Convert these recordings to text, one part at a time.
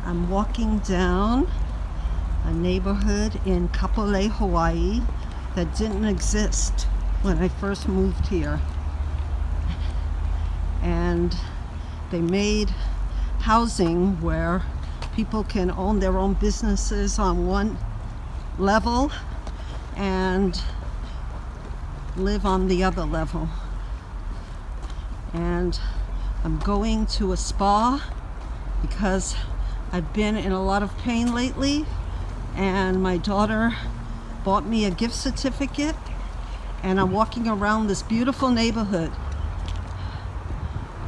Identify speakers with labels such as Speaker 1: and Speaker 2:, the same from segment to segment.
Speaker 1: I'm walking down a neighborhood in Kapolei, Hawaii that didn't exist when I first moved here. And they made housing where people can own their own businesses on one level and live on the other level. And I'm going to a spa because I've been in a lot of pain lately, and my daughter bought me a gift certificate, and I'm walking around this beautiful neighborhood.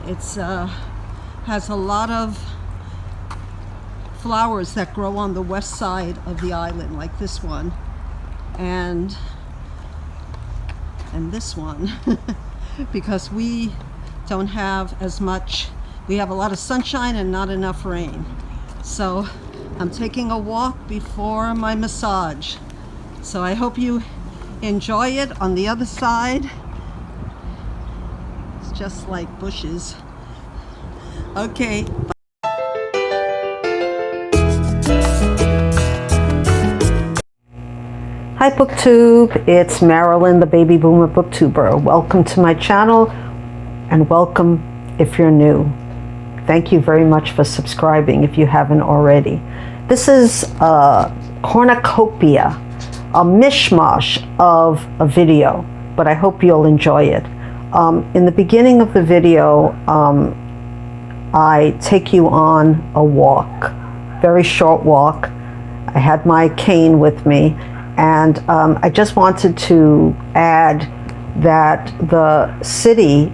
Speaker 1: It's has a lot of flowers that grow on the west side of the island, like this one and this one because we don't have as much. We have a lot of sunshine and not enough rain. So I'm taking a walk before my massage. So I hope you enjoy it. On the other side, it's just like bushes. Okay. Hi booktube, it's Marilyn, the baby boomer booktuber. Welcome to my channel, and welcome if you're new. Thank you very much for subscribing if you haven't already. This is a cornucopia, a mishmash of a video, but I hope you'll enjoy it. In the beginning of the video, I take you on a walk, very short walk. I had my cane with me, and I just wanted to add that the city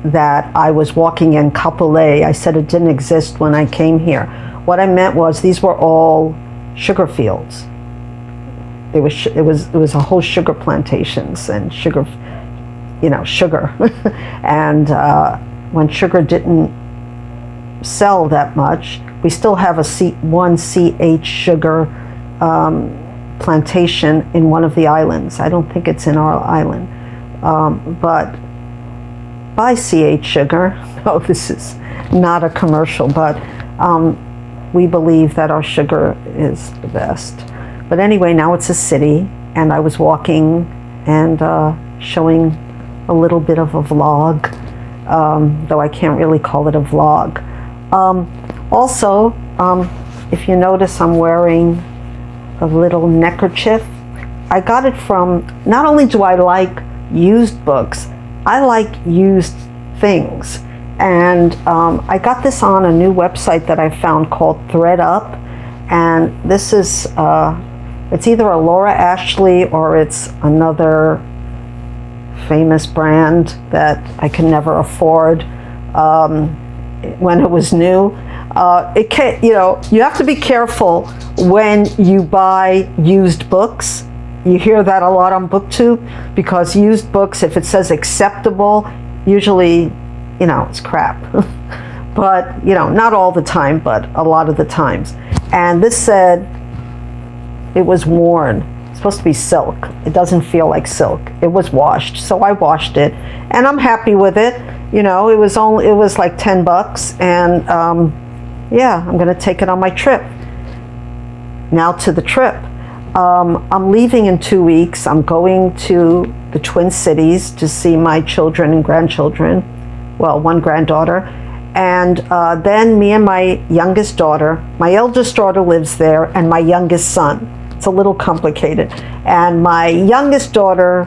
Speaker 1: that I was walking in, Kapolei, I said it didn't exist when I came here. What I meant was these were all sugar fields. It was a whole sugar plantations and sugar, sugar. And when sugar didn't sell that much, we still have one CH sugar plantation in one of the islands. I don't think it's in our island, but buy CH sugar. No, this is not a commercial, but we believe that our sugar is the best. But anyway, now it's a city, and I was walking and showing a little bit of a vlog, though I can't really call it a vlog. Also, if you notice, I'm wearing a little neckerchief. I got it from, not only do I like used books, I like used things. And I got this on a new website that I found called ThreadUp. And this is, it's either a Laura Ashley or it's another famous brand that I can never afford when it was new. It can't, you have to be careful when you buy used books. You hear that a lot on booktube, because used books, if it says acceptable, usually, it's crap. But, not all the time, but a lot of the times. And this said it was worn. It's supposed to be silk. It doesn't feel like silk. It was washed. So I washed it, and I'm happy with it. It was like $10, and yeah, I'm gonna take it on my trip. Now to the trip. I'm leaving in 2 weeks. I'm going to the Twin Cities to see my children and grandchildren. Well, one granddaughter. And then me and my youngest daughter, my eldest daughter lives there, and my youngest son. It's a little complicated. And my youngest daughter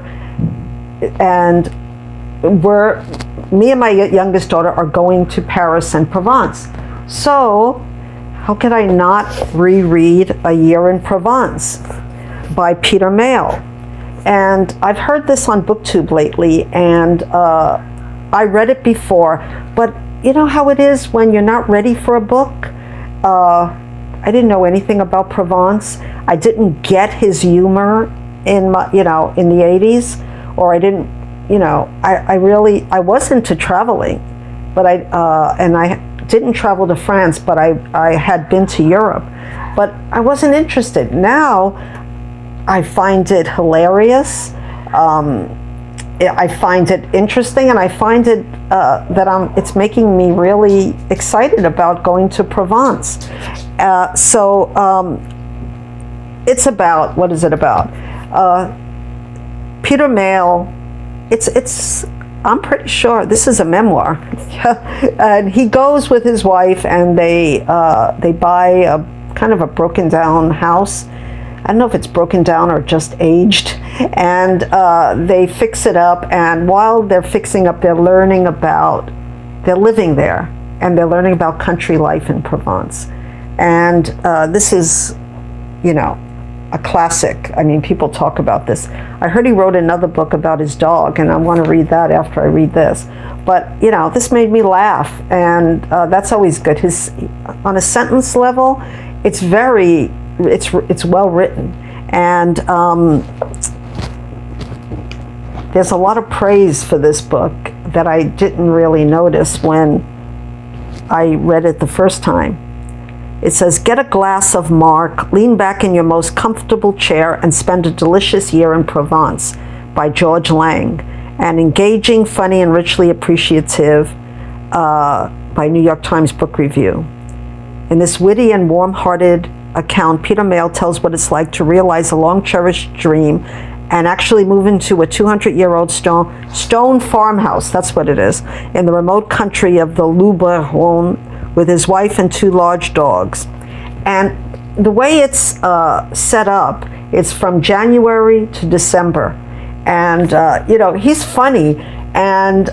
Speaker 1: and me and my youngest daughter are going to Paris and Provence. So how could I not reread A Year in Provence by Peter Mayle? And I've heard this on booktube lately, and I read it before, but you know how it is when you're not ready for a book? I didn't know anything about Provence. I didn't get his humor in my, in the 80s, or I didn't, I was into traveling, but I didn't travel to France, but I had been to Europe, but I wasn't interested. Now I find it hilarious. I find it interesting, and I find it that it's making me really excited about going to Provence. It's about, what is it about? Peter Mayle, I'm pretty sure this is a memoir. And he goes with his wife and they buy a kind of a broken down house. I don't know if it's broken down or just aged. And they fix it up, and while they're fixing up, they're living there, and they're learning about country life in Provence. And this is, a classic. I mean, people talk about this. I heard he wrote another book about his dog, and I want to read that after I read this. But, this made me laugh, and that's always good. On a sentence level, it's well written. And there's a lot of praise for this book that I didn't really notice when I read it the first time. It says, get a glass of Mark, lean back in your most comfortable chair, and spend a delicious year in Provence by George Lang. And engaging, funny, and richly appreciative by New York Times Book Review. In this witty and warm-hearted account, Peter Mayle tells what it's like to realize a long-cherished dream and actually move into a 200-year-old stone farmhouse, that's what it is, in the remote country of the Luberon with his wife and 2 large dogs. And the way it's set up, it's from January to December. And, he's funny. And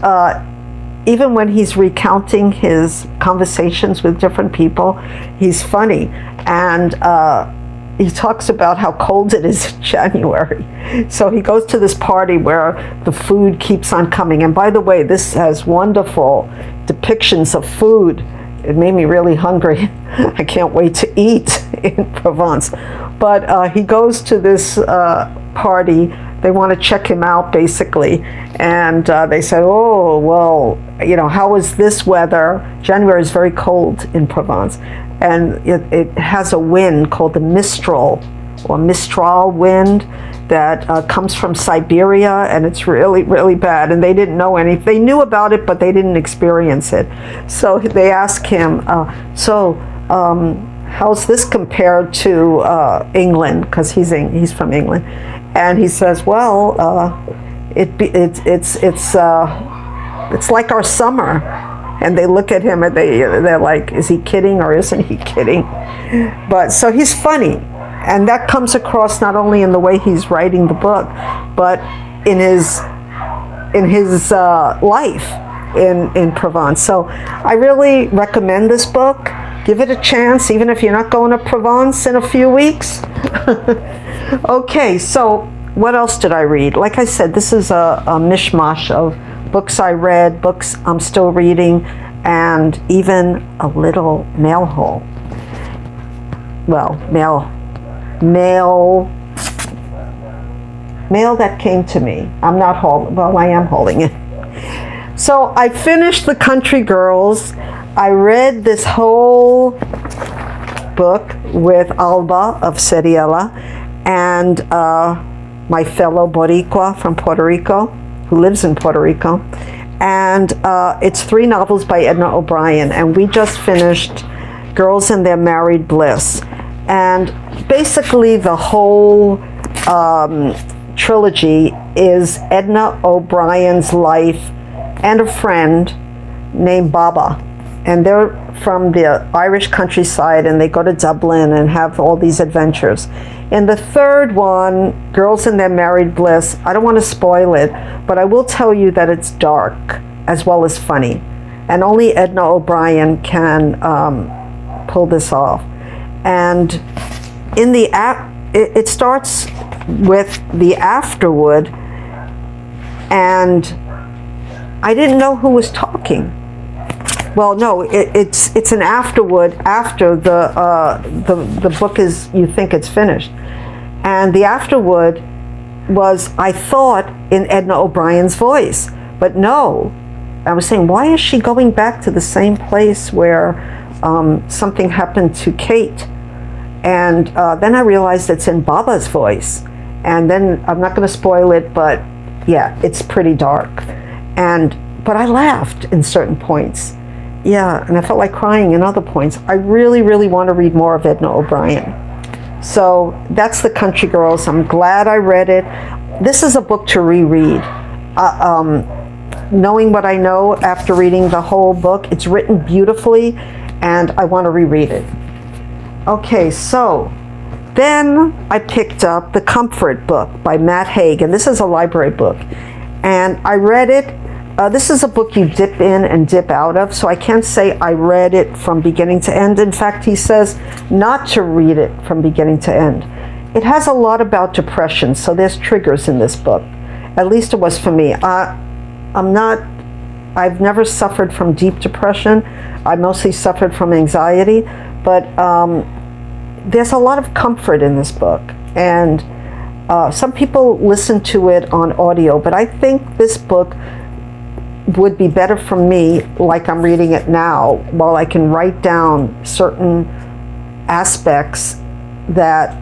Speaker 1: even when he's recounting his conversations with different people, he's funny. And he talks about how cold it is in January. So he goes to this party where the food keeps on coming. And by the way, this has wonderful depictions of food. It made me really hungry. I can't wait to eat in Provence. But he goes to this party. They want to check him out, basically. And they said, oh, well, how is this weather? January is very cold in Provence. And it has a wind called the Mistral wind that comes from Siberia, and it's really, really bad. And they didn't know anything. They knew about it, but they didn't experience it. So they asked him, how's this compared to England? Because he's from England. And he says, well, it's like our summer. And they look at him and they're like, is he kidding or isn't he kidding? But so he's funny. And that comes across not only in the way he's writing the book, but in his life in Provence. So I really recommend this book. Give it a chance, even if you're not going to Provence in a few weeks. Okay, so what else did I read? Like I said, this is a mishmash of books I read, books I'm still reading, and even a little mail haul. Well, mail that came to me. I'm not hauling, well, I am hauling it. So I finished The Country Girls. I read this whole book with Alba of Seriela and my fellow Boricua from Puerto Rico, who lives in Puerto Rico. And it's 3 novels by Edna O'Brien. And we just finished Girls and Their Married Bliss. And basically the whole trilogy is Edna O'Brien's life and a friend named Baba. And they're from the Irish countryside, and they go to Dublin and have all these adventures. In the third one, Girls in Their Married Bliss, I don't want to spoil it, but I will tell you that it's dark as well as funny. And only Edna O'Brien can pull this off. And in the it starts with the afterword, and I didn't know who was talking. Well, no, it's an afterword after the book is, you think it's finished. And the afterword was, I thought, in Edna O'Brien's voice. But no, I was saying, why is she going back to the same place where something happened to Kate? And then I realized it's in Baba's voice. And then, I'm not going to spoil it, but yeah, it's pretty dark. But I laughed in certain points. yeah, and I felt like crying in other points. I really, really want to read more of Edna O'Brien. So that's The Country Girls. I'm glad I read it. This is a book to reread. Knowing what I know after reading the whole book, it's written beautifully, and I want to reread it. Okay, so then I picked up The Comfort book by Haig, and this is a library book. And I read it. This is a book you dip in and dip out of, so I can't say I read it from beginning to end. In fact, he says not to read it from beginning to end. It has a lot about depression, so there's triggers in this book. At least it was for me. I've never suffered from deep depression. I mostly suffered from anxiety, but there's a lot of comfort in this book. And some people listen to it on audio, but I think this book would be better for me, like I'm reading it now, while I can write down certain aspects that,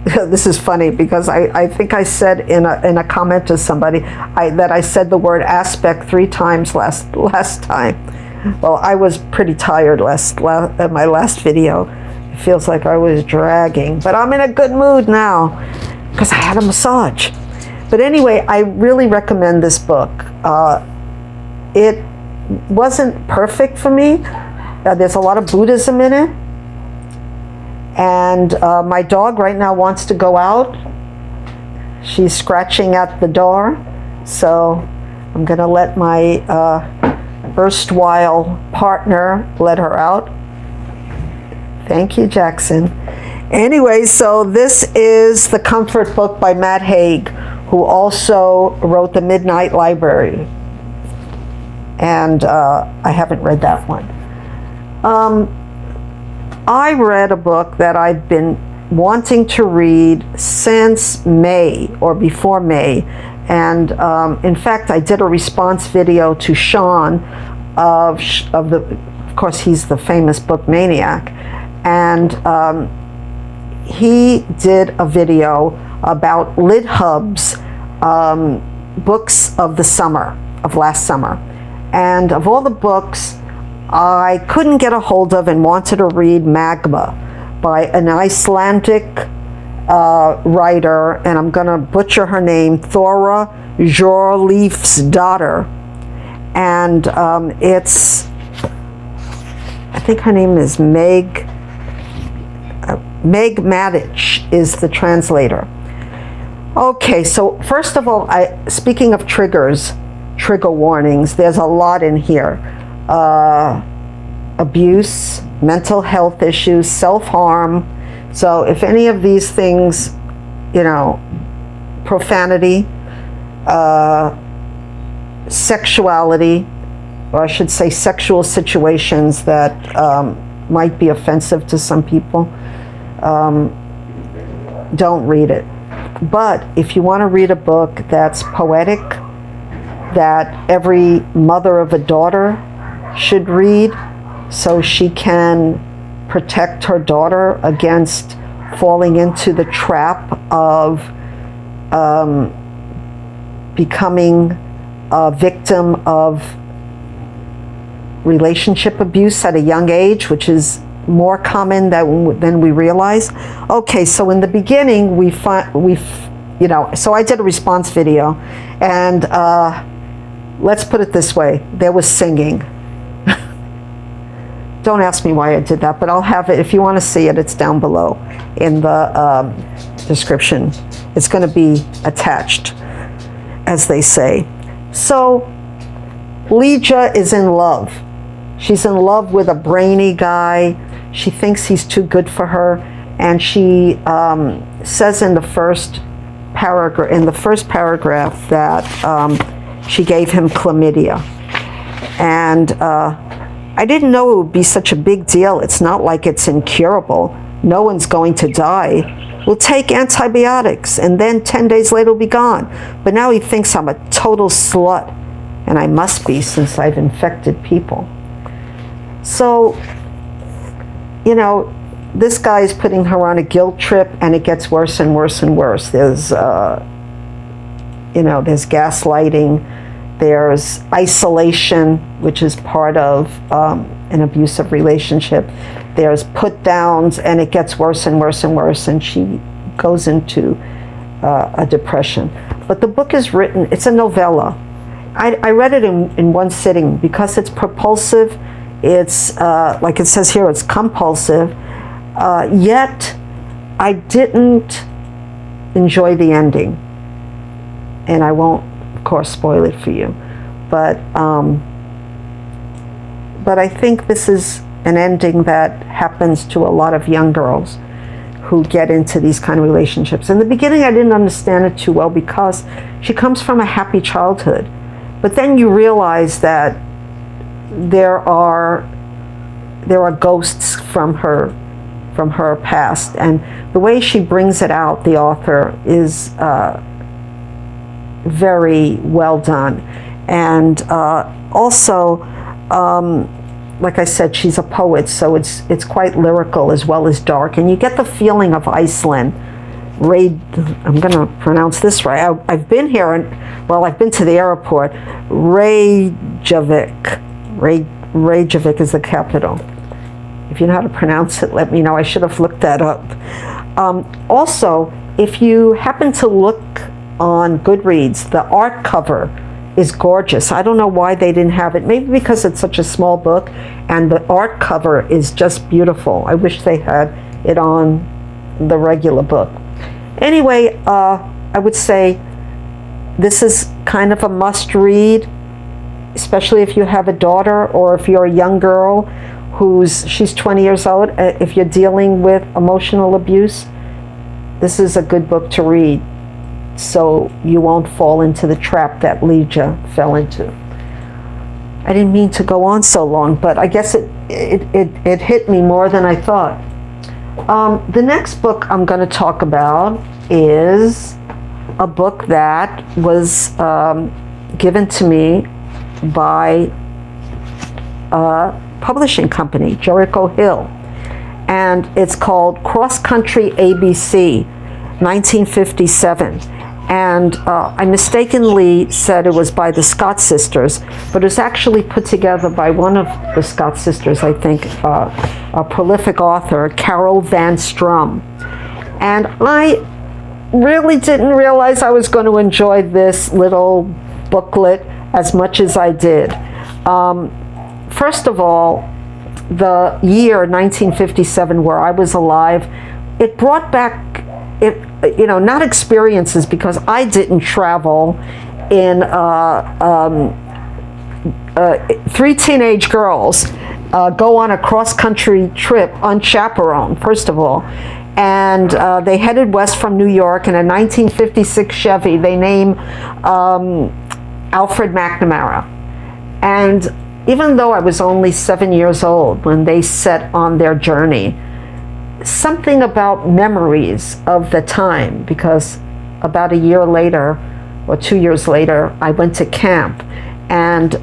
Speaker 1: this is funny because I think I said in a comment to somebody that I said the word aspect 3 times last time. Well, I was pretty tired at my last video. It feels like I was dragging, but I'm in a good mood now because I had a massage. But anyway, I really recommend this book. It wasn't perfect for me. There's a lot of Buddhism in it. And my dog right now wants to go out. She's scratching at the door. So I'm going to let my erstwhile partner let her out. Thank you, Jackson. Anyway, so this is The Comfort book by Haig, who also wrote The Midnight Library. And I haven't read that one. I read a book that I've been wanting to read since May or before May. And in fact, I did a response video to Sean of course, he's the famous book maniac. And he did a video about LitHub's books of the summer, of last summer. And of all the books I couldn't get a hold of and wanted to read, Magma by an Icelandic writer, and I'm going to butcher her name, Þóra Hjörleifsdóttir. And it's, I think her name is Matich is the translator. Okay, so first of all, speaking of triggers, trigger warnings, there's a lot in here. Abuse, mental health issues, self-harm. So if any of these things, profanity, sexuality, or I should say sexual situations that might be offensive to some people, don't read it. But if you want to read a book that's poetic, that every mother of a daughter should read so she can protect her daughter against falling into the trap of becoming a victim of relationship abuse at a young age, which is more common than we realize. Okay, so in the beginning, so I did a response video, and let's put it this way, there was singing. Don't ask me why I did that, but I'll have it. If you want to see it, it's down below in the description. It's going to be attached, as they say. So, Legia is in love. She's in love with a brainy guy. She thinks he's too good for her, and she says in the first paragraph that she gave him chlamydia, and I didn't know it would be such a big deal. It's not like it's incurable. No one's going to die. We'll take antibiotics, and then 10 days later it'll be gone. But now he thinks I'm a total slut, and I must be since I've infected people. So, this guy is putting her on a guilt trip, and it gets worse and worse and worse. There's, there's gaslighting. There's isolation, which is part of an abusive relationship. There's put downs, and it gets worse and worse and worse, and she goes into a depression. But the book is written, it's a novella. I read it in one sitting because it's propulsive. It's, like it says here, it's compulsive. Yet, I didn't enjoy the ending. And I won't, of course, spoil it for you. But I think this is an ending that happens to a lot of young girls who get into these kind of relationships. In the beginning, I didn't understand it too well because she comes from a happy childhood. But then you realize that there are ghosts from her past, and the way she brings it out, the author, is very well done. And also, like I said, she's a poet, so it's quite lyrical as well as dark, and you get the feeling of Iceland. I'm going to pronounce this right. I've been here, I've been to the airport. Reykjavik is the capital. If you know how to pronounce it, let me know. I should have looked that up. Also, if you happen to look on Goodreads, the art cover is gorgeous. I don't know why they didn't have it. Maybe because it's such a small book, and the art cover is just beautiful. I wish they had it on the regular book. Anyway, I would say this is kind of a must-read, especially if you have a daughter or if you're a young girl she's 20 years old. If you're dealing with emotional abuse, this is a good book to read, so you won't fall into the trap that Legia fell into. I didn't mean to go on so long, but I guess it hit me more than I thought. The next book I'm going to talk about is a book that was given to me by a publishing company, Jericho Hill, and it's called Cross Country ABC, 1957. And I mistakenly said it was by the Scott sisters, but it was actually put together by one of the Scott sisters, I think, a prolific author, Carol Van Strum. And I really didn't realize I was going to enjoy this little booklet as much as I did. First of all, the year 1957, where I was alive, it brought back, not experiences, because I didn't travel in three teenage girls go on a cross-country trip unchaperoned, first of all. And they headed west from New York in a 1956 Chevy. They name Alfred McNamara. And even though I was only 7 years old when they set on their journey, something about memories of the time, because about a year later or 2 years later, I went to camp. And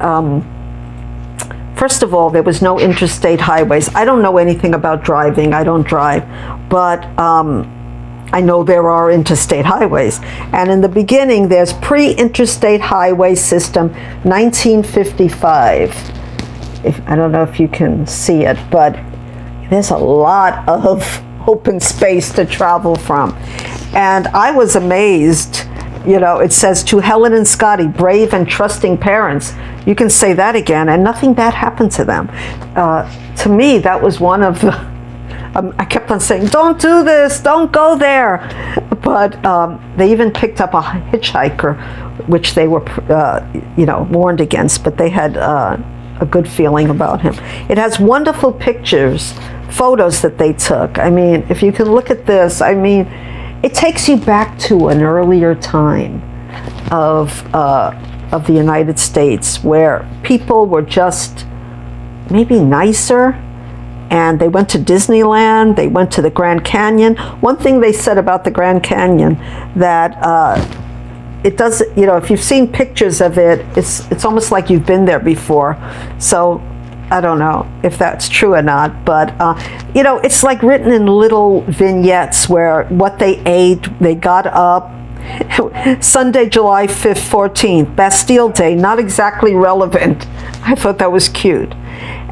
Speaker 1: first of all, there was no interstate highways. I don't know anything about driving. I don't drive. But I know there are interstate highways. And in the beginning, there's Pre-Interstate Highway System 1955. I don't know if you can see it, but there's a lot of open space to travel from. And I was amazed. It says, to Helen and Scotty, brave and trusting parents. You can say that again, and nothing bad happened to them. To me, that was one of the, I kept on saying, don't do this, don't go there. But they even picked up a hitchhiker, which they were, warned against, but they had a good feeling about him. It has wonderful pictures, photos that they took. I mean, if you can look at this, it takes you back to an earlier time of the United States, where people were just maybe nicer, and they went to Disneyland, they went to the Grand Canyon. One thing they said about the Grand Canyon, that it does, if you've seen pictures of it, it's almost like you've been there before. So I don't know if that's true or not, but it's like written in little vignettes where what they ate, they got up. Sunday, July 5th, 14th, Bastille Day, not exactly relevant. I thought that was cute.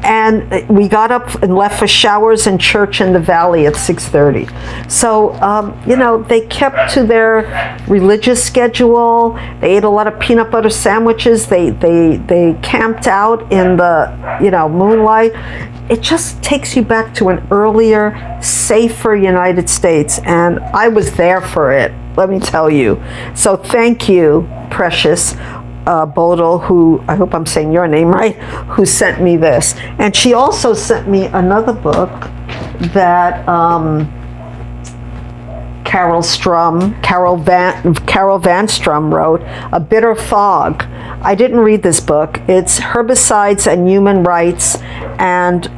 Speaker 1: and we got up and left for showers and church in the valley at 6:30. So, you know, they kept to their religious schedule. They ate a lot of peanut butter sandwiches. They camped out in the, you know, moonlight. It just takes you back to an earlier, safer United States, and I was there for it, let me tell you. So thank you, Precious Bodel, who, I hope I'm saying your name right, who sent me this. And she also sent me another book that Carol Van Strum wrote, A Bitter Fog. I didn't read this book. It's Herbicides and Human Rights, and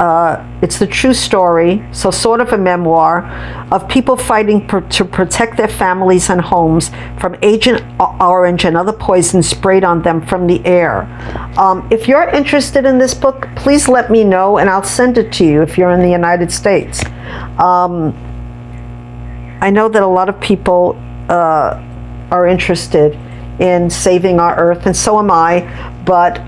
Speaker 1: it's the true story, so sort of a memoir, of people fighting to protect their families and homes from Agent Orange and other poisons sprayed on them from the air. If you're interested in this book, please let me know, and I'll send it to you if you're in the United States. I know that a lot of people are interested in saving our earth, and so am I, but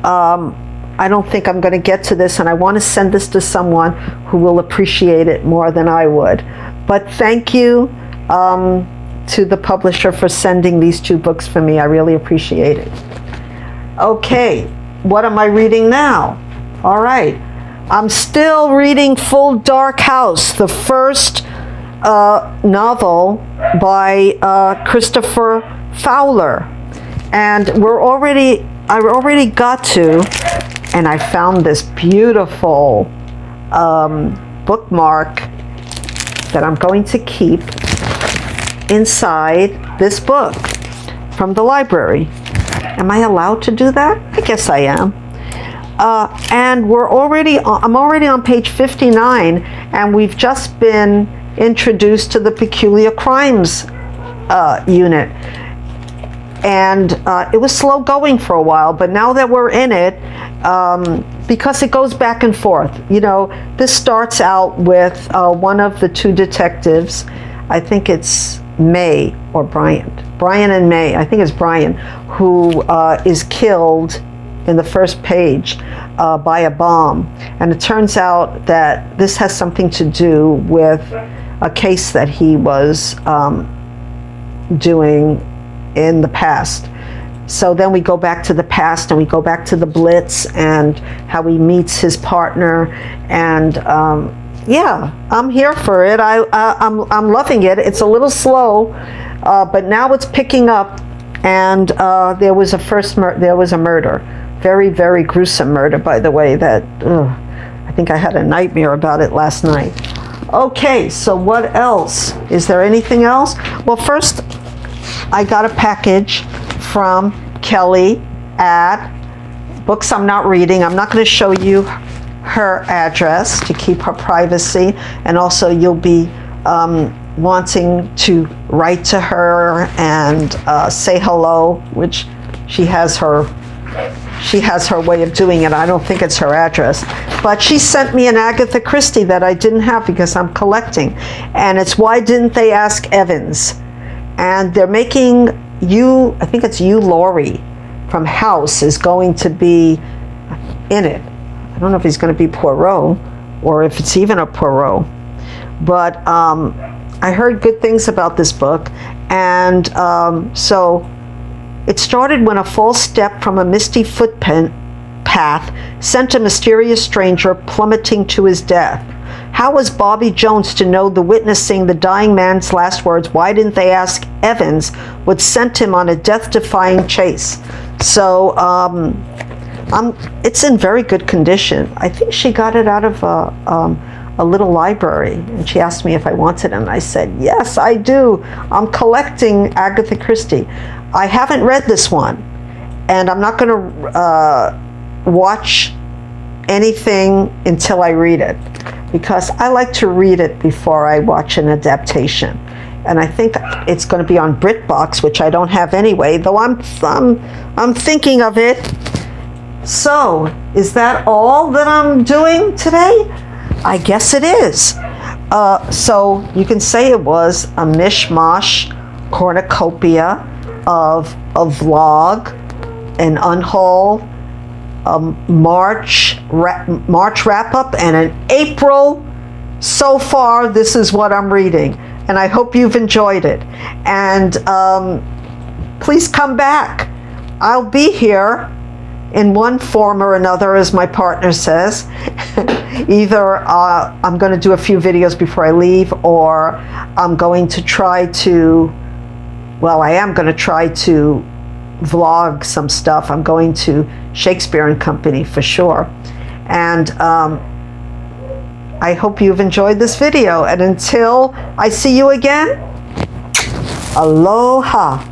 Speaker 1: I don't think I'm going to get to this, and I want to send this to someone who will appreciate it more than I would. But thank you to the publisher for sending these two books for me. I really appreciate it. Okay, what am I reading now? All right, I'm still reading Full Dark House, the first novel by Christopher Fowler. And I already got to, and I found this beautiful bookmark that I'm going to keep inside this book from the library. Am I allowed to do that? I guess I am. And I'm already on page 59, and we've just been introduced to the Peculiar Crimes unit. And it was slow going for a while, but now that we're in it, because it goes back and forth, you know, this starts out with one of the two detectives, I think it's May or Bryant and May, I think it's Bryant, who is killed in the first page by a bomb. And it turns out that this has something to do with a case that he was doing in the past. So then we go back to the past, and we go back to the Blitz and how he meets his partner. And yeah, I'm here for it. I'm loving it. It's a little slow, but now it's picking up. And there was a murder, very, very gruesome murder, by the way. That I think I had a nightmare about it last night. Okay, so what else? Is there anything else? Well, first, I got a package from Kelly at Books I'm Not Reading. I'm not going to show you her address to keep her privacy, and also you'll be wanting to write to her and say hello, which she has her way of doing it. I don't think it's her address, but she sent me an Agatha Christie that I didn't have because I'm collecting, and it's Why Didn't They Ask Evans? And they're making I think it's Hugh Laurie from House is going to be in it. I don't know if he's going to be Poirot or if it's even a Poirot, but I heard good things about this book. And so it started when a false step from a misty footpath sent a mysterious stranger plummeting to his death. How was Bobby Jones to know the witnessing the dying man's last words, "Why didn't they ask Evans," would send him on a death-defying chase? So it's in very good condition. I think she got it out of a little library, and she asked me if I wanted it, and I said, yes, I do. I'm collecting Agatha Christie. I haven't read this one, and I'm not going to watch anything until I read it, because I like to read it before I watch an adaptation. And I think it's going to be on BritBox, which I don't have anyway, though I'm thinking of it. So, is that all that I'm doing today? I guess it is. So you can say it was a mishmash cornucopia of a vlog, an unhaul, March wrap up and an April. So far, this is what I'm reading, and I hope you've enjoyed it. And please come back. I'll be here in one form or another, as my partner says. Either I'm going to do a few videos before I leave, or I'm going to try to, well, I am going to try to vlog some stuff. I'm going to Shakespeare and Company for sure. And I hope you've enjoyed this video. And until I see you again, aloha.